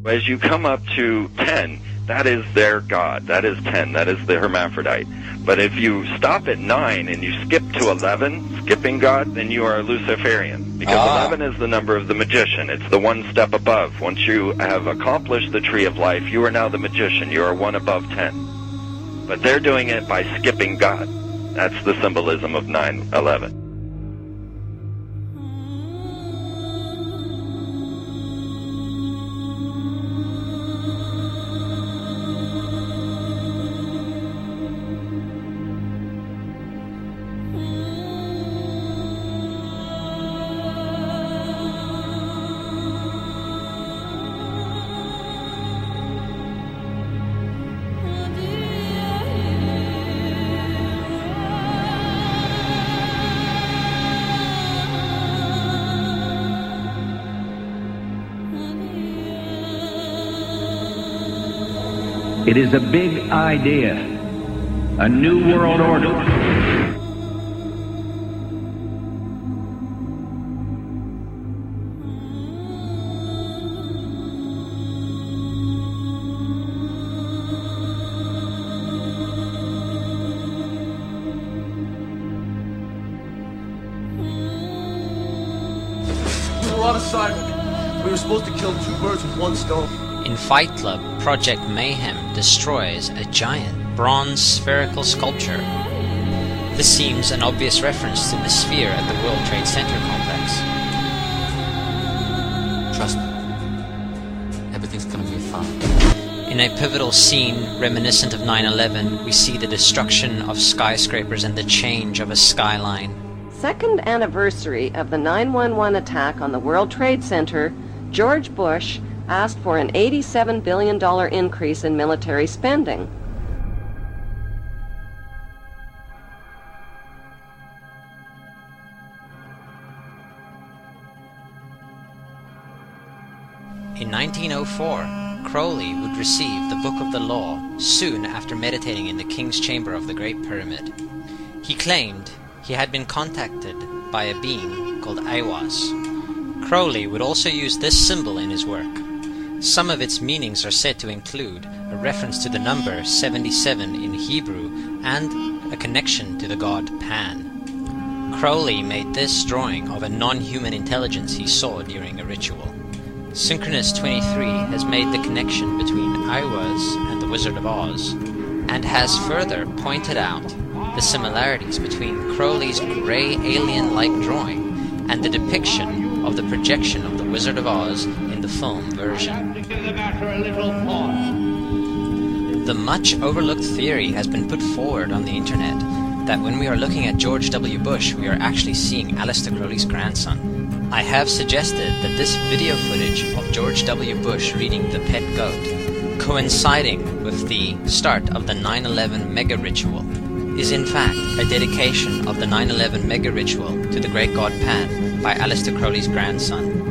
As you come up to 10, that is their God. That is 10. That is the hermaphrodite. But if you stop at 9 and you skip to 11, skipping God, then you are a Luciferian. Because 11 is the number of the magician. It's the one step above. Once you have accomplished the tree of life, you are now the magician. You are one above 10. But they're doing it by skipping God. That's the symbolism of 9/11. It is a big idea, a new world order. We were on assignment. We were supposed to kill two birds with one stone. In Fight Club, Project Mayhem destroys a giant bronze spherical sculpture. This seems an obvious reference to the sphere at the World Trade Center complex. Trust me, everything's gonna be fine. In a pivotal scene reminiscent of 9/11, we see the destruction of skyscrapers and the change of a skyline. Second anniversary of the 9/11 attack on the World Trade Center, George Bush asked for an $87 billion increase in military spending. In 1904, Crowley would receive the Book of the Law soon after meditating in the King's Chamber of the Great Pyramid. He claimed he had been contacted by a being called Aiwass. Crowley would also use this symbol in his work. Some of its meanings are said to include a reference to the number 77 in Hebrew and a connection to the god Pan. Crowley made this drawing of a non-human intelligence he saw during a ritual. Synchronous 23 has made the connection between Aiwass and the Wizard of Oz, and has further pointed out the similarities between Crowley's grey alien-like drawing and the depiction of the projection of the Wizard of Oz in the film version. The much overlooked theory has been put forward on the internet that when we are looking at George W. Bush, we are actually seeing Aleister Crowley's grandson. I have suggested that this video footage of George W. Bush reading The Pet Goat, coinciding with the start of the 9/11 mega ritual, is in fact a dedication of the 9/11 mega ritual to the great god Pan by Aleister Crowley's grandson.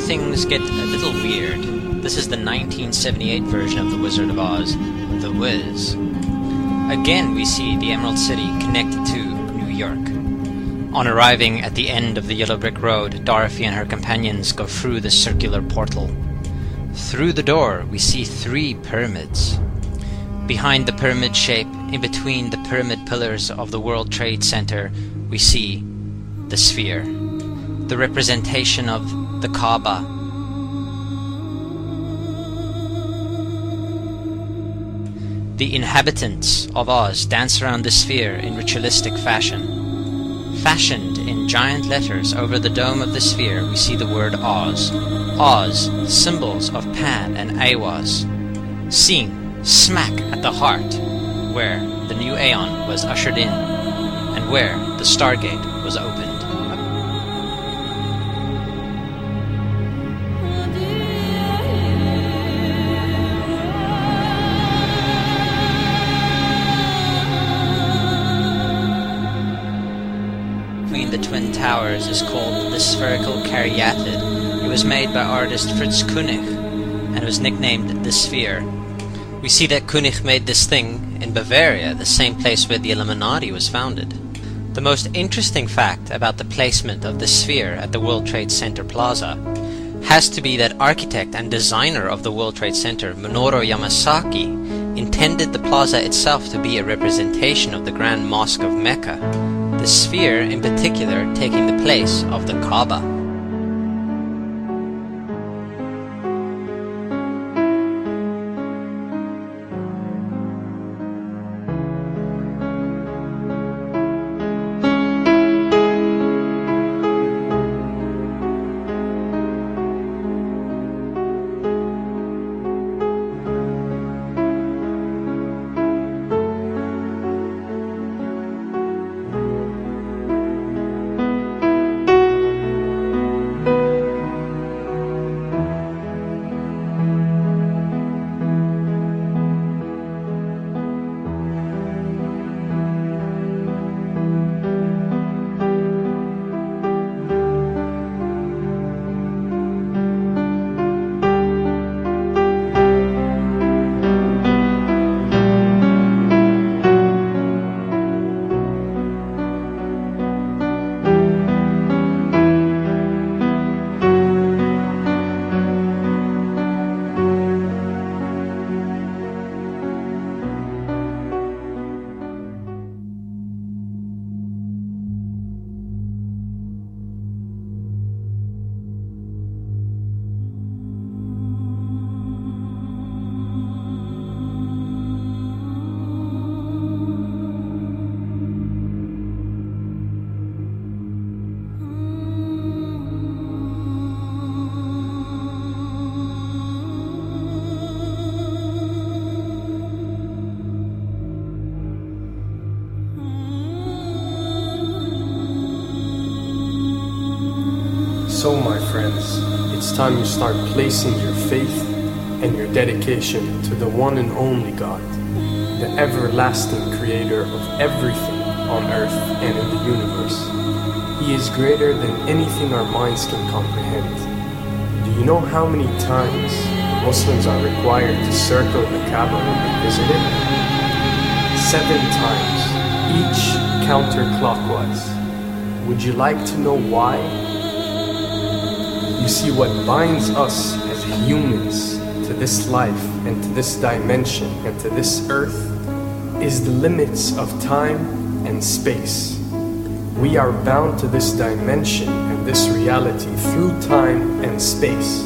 Things get a little weird. This is the 1978 version of The Wizard of Oz, The Wiz. Again we see the Emerald City connected to New York. On arriving at the end of the Yellow Brick Road, Dorothy and her companions go through the circular portal. Through the door we see 3 pyramids. Behind the pyramid shape, in between the pyramid pillars of the World Trade Center, we see the sphere, the representation of the Kaaba. The inhabitants of Oz dance around the sphere in ritualistic fashion. Fashioned in giant letters over the dome of the sphere, we see the word Oz. Oz, symbols of Pan and Aiwass, seen smack at the heart where the new Aeon was ushered in. and where the Stargate was opened. Between the Twin Towers is called the spherical caryatid. It was made by artist Fritz Koenig and was nicknamed the Sphere. We see that Koenig made this thing in Bavaria, the same place where the Illuminati was founded. The most interesting fact about the placement of the Sphere at the World Trade Center Plaza has to be that architect and designer of the World Trade Center, Minoru Yamasaki, intended the plaza itself to be a representation of the Grand Mosque of Mecca, the Sphere in particular taking the place of the Kaaba. So, my friends, it's time you start placing your faith and your dedication to the one and only God, the everlasting creator of everything on earth and in the universe. He is greater than anything our minds can comprehend. Do you know how many times Muslims are required to circle the Kaaba when they visit it? 7 times, each counterclockwise. Would you like to know why? You see, what binds us as humans to this life and to this dimension and to this earth is the limits of time and space. We are bound to this dimension and this reality through time and space.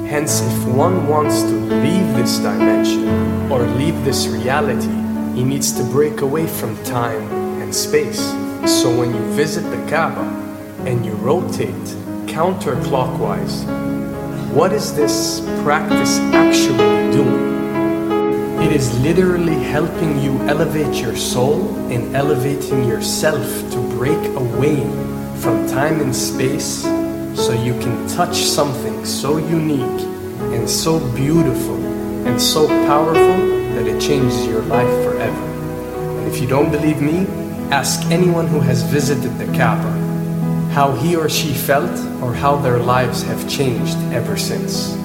Hence, if one wants to leave this dimension or leave this reality, he needs to break away from time and space. So when you visit the Kaaba and you rotate counterclockwise, what is this practice actually doing? It is literally helping you elevate your soul and elevating yourself to break away from time and space so you can touch something so unique and so beautiful and so powerful that it changes your life forever. And if you don't believe me, ask anyone who has visited the Kaaba how he or she felt or how their lives have changed ever since.